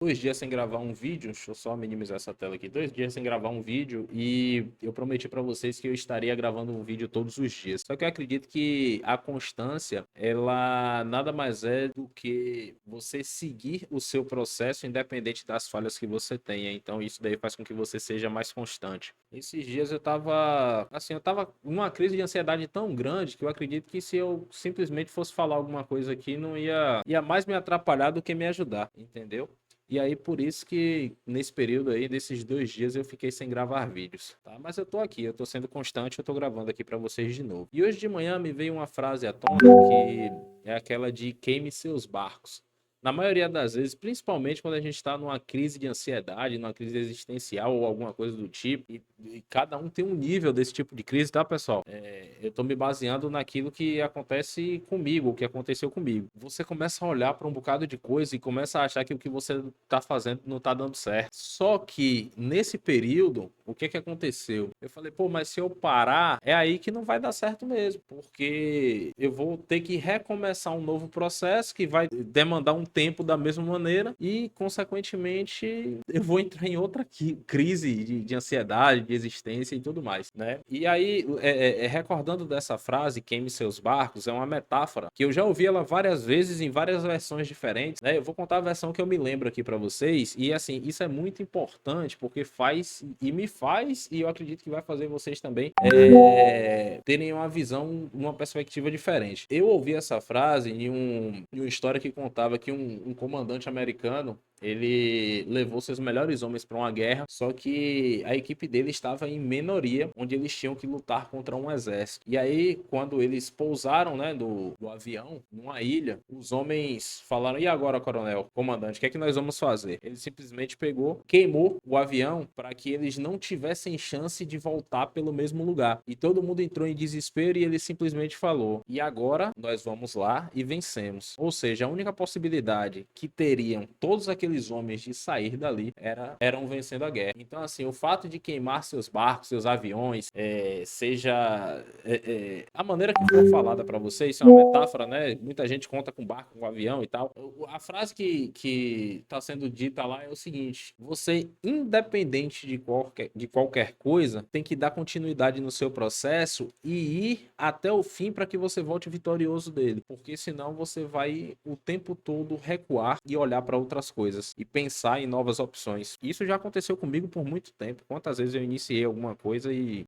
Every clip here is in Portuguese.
2 dias sem gravar um vídeo, deixa eu só minimizar essa tela aqui. 2 dias sem gravar um vídeo e eu prometi para vocês que eu estaria gravando um vídeo todos os dias. Só que eu acredito que a constância, ela nada mais é do que você seguir o seu processo independente das falhas que você tenha. Então isso daí faz com que você seja mais constante. Esses dias eu tava numa crise de ansiedade tão grande que eu acredito que se eu simplesmente fosse falar alguma coisa aqui, não ia mais me atrapalhar do que me ajudar, entendeu? E aí, por isso que nesse período aí, desses 2 dias, eu fiquei sem gravar vídeos, tá? Mas eu tô aqui, eu tô sendo constante, eu tô gravando aqui pra vocês de novo. E hoje de manhã me veio uma frase à tona que é aquela de queime seus barcos. Na maioria das vezes, principalmente quando a gente está numa crise de ansiedade, numa crise existencial ou alguma coisa do tipo, e cada um tem um nível desse tipo de crise, tá, pessoal? Eu tô me baseando naquilo que acontece comigo, o que aconteceu comigo. Você começa a olhar para um bocado de coisa e começa a achar que o que você tá fazendo não tá dando certo. Só que nesse período, o que que aconteceu? Eu falei, pô, mas se eu parar, é aí que não vai dar certo mesmo, porque eu vou ter que recomeçar um novo processo que vai demandar um tempo da mesma maneira e, consequentemente, eu vou entrar em outra crise de ansiedade, de existência e tudo mais, né? E aí, recordando dessa frase, queime seus barcos, é uma metáfora que eu já ouvi ela várias vezes em várias versões diferentes, né? Eu vou contar a versão que eu me lembro aqui para vocês e, assim, isso é muito importante porque faz e me faz e eu acredito que vai fazer vocês também terem uma visão, uma perspectiva diferente. Eu ouvi essa frase em uma história que contava que um comandante americano ele levou seus melhores homens para uma guerra, só que a equipe dele estava em minoria, onde eles tinham que lutar contra um exército. E aí, quando eles pousaram, né, do avião, numa ilha, os homens falaram: e agora, coronel, comandante, o que é que nós vamos fazer? Ele simplesmente pegou, queimou o avião para que eles não tivessem chance de voltar pelo mesmo lugar. E todo mundo entrou em desespero e ele simplesmente falou: e agora nós vamos lá e vencemos. Ou seja, a única possibilidade que teriam todos aqueles homens de sair dali eram vencendo a guerra. Então, assim, o fato de queimar seus barcos, seus aviões, a maneira que for falada para vocês, isso é uma metáfora, né? Muita gente conta com barco, com avião e tal. A frase que tá sendo dita lá é o seguinte: você, independente de qualquer coisa, tem que dar continuidade no seu processo e ir até o fim para que você volte vitorioso dele, porque senão você vai o tempo todo recuar e olhar para outras coisas e pensar em novas opções. Isso já aconteceu comigo por muito tempo. Quantas vezes eu iniciei alguma coisa e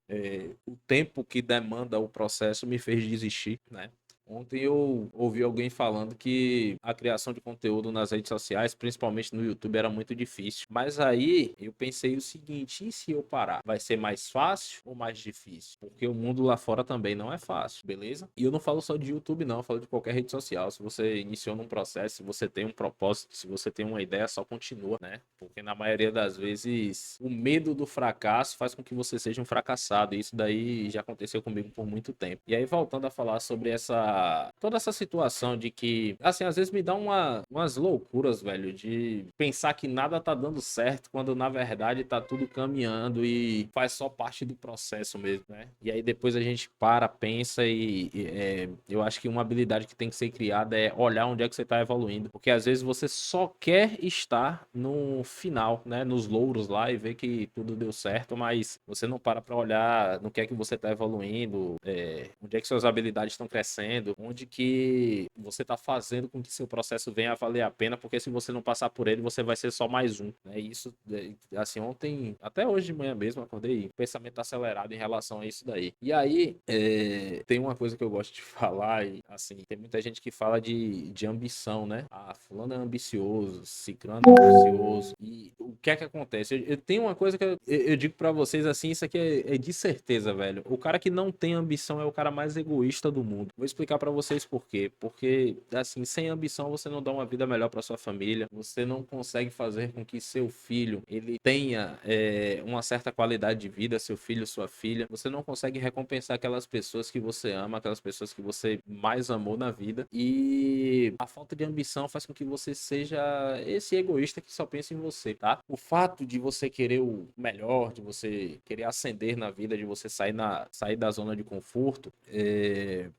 o tempo que demanda o processo me fez desistir, né? Ontem eu ouvi alguém falando que a criação de conteúdo nas redes sociais, principalmente no YouTube, era muito difícil. Mas aí eu pensei o seguinte: e se eu parar? Vai ser mais fácil ou mais difícil? Porque o mundo lá fora também não é fácil, beleza? E eu não falo só de YouTube, não, eu falo de qualquer rede social. Se você iniciou num processo, se você tem um propósito, se você tem uma ideia, só continua, né? Porque na maioria das vezes o medo do fracasso faz com que você seja um fracassado. E isso daí já aconteceu comigo por muito tempo. E aí, voltando a falar sobre toda essa situação de que, assim, às vezes me dá umas loucuras, velho, de pensar que nada tá dando certo, quando na verdade tá tudo caminhando e faz só parte do processo mesmo, né? E aí depois a gente para, pensa eu acho que uma habilidade que tem que ser criada é olhar onde é que você tá evoluindo, porque às vezes você só quer estar no final, né, nos louros lá e ver que tudo deu certo, mas você não para pra olhar no que é que você tá evoluindo, onde é que suas habilidades estão crescendo, onde que você tá fazendo com que seu processo venha a valer a pena, porque se você não passar por ele, você vai ser só mais um, né? Isso, assim, ontem, até hoje de manhã mesmo, acordei com pensamento acelerado em relação a isso daí. E aí, tem uma coisa que eu gosto de falar, e assim, tem muita gente que fala de ambição, né? Ah, fulano é ambicioso, ciclano é ambicioso. E o que é que acontece? Eu tenho uma coisa que eu digo pra vocês assim, isso aqui é de certeza, velho. O cara que não tem ambição é o cara mais egoísta do mundo. Vou explicar pra vocês por quê. Porque, assim, sem ambição você não dá uma vida melhor pra sua família, você não consegue fazer com que seu filho, ele tenha uma certa qualidade de vida, seu filho, sua filha. Você não consegue recompensar aquelas pessoas que você ama, aquelas pessoas que você mais amou na vida. E a falta de ambição faz com que você seja esse egoísta que só pensa em você, tá? O fato de você querer o melhor, de você querer ascender na vida, de você sair da zona de conforto,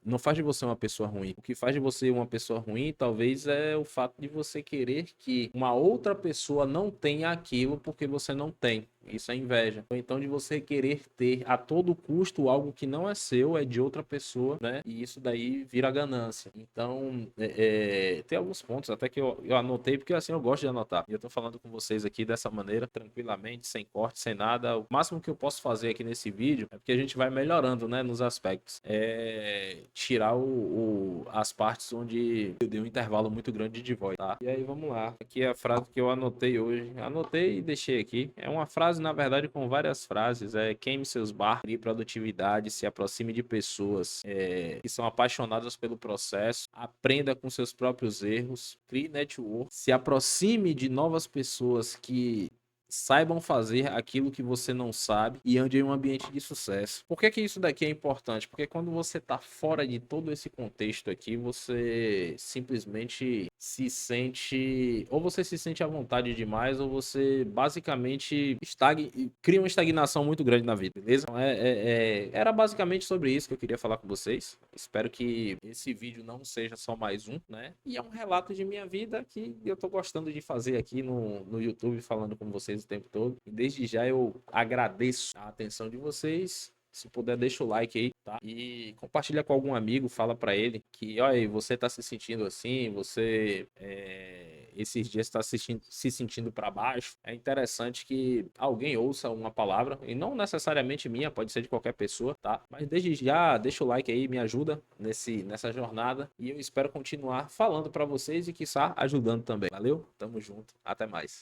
não faz de você você uma pessoa ruim. O que faz de você uma pessoa ruim, talvez, é o fato de você querer que uma outra pessoa não tenha aquilo porque você não tem. Isso é inveja. Ou então de você querer ter a todo custo algo que não é seu, é de outra pessoa, né? E isso daí vira ganância. Então, tem alguns pontos até que eu anotei, porque assim eu gosto de anotar. E eu tô falando com vocês aqui dessa maneira, tranquilamente, sem corte, sem nada. O máximo que eu posso fazer aqui nesse vídeo é porque a gente vai melhorando, né, nos aspectos. É tirar as partes onde eu dei um intervalo muito grande de voz, tá? E aí, vamos lá. Aqui é a frase que eu anotei hoje. Anotei e deixei aqui. É uma frase, na verdade, com várias frases. Queime seus barcos, crie produtividade, se aproxime de pessoas que são apaixonadas pelo processo, aprenda com seus próprios erros, crie network, se aproxime de novas pessoas que saibam fazer aquilo que você não sabe e ande em um ambiente de sucesso. Por que que isso daqui é importante? Porque quando você está fora de todo esse contexto aqui, você simplesmente se sente, ou você se sente à vontade demais, ou você basicamente cria uma estagnação muito grande na vida, beleza? Então, era basicamente sobre isso que eu queria falar com vocês. Espero que esse vídeo não seja só mais um, né? E é um relato de minha vida que eu tô gostando de fazer aqui no YouTube, falando com vocês o tempo todo. E desde já eu agradeço a atenção de vocês. Se puder, deixa o like aí, tá? E compartilha com algum amigo, fala pra ele que, olha, você tá se sentindo assim, você esses dias está se sentindo para baixo. É interessante que alguém ouça uma palavra, e não necessariamente minha, pode ser de qualquer pessoa, tá? Mas desde já, deixa o like aí, me ajuda nessa jornada. E eu espero continuar falando para vocês e, quiçá, ajudando também. Valeu? Tamo junto. Até mais.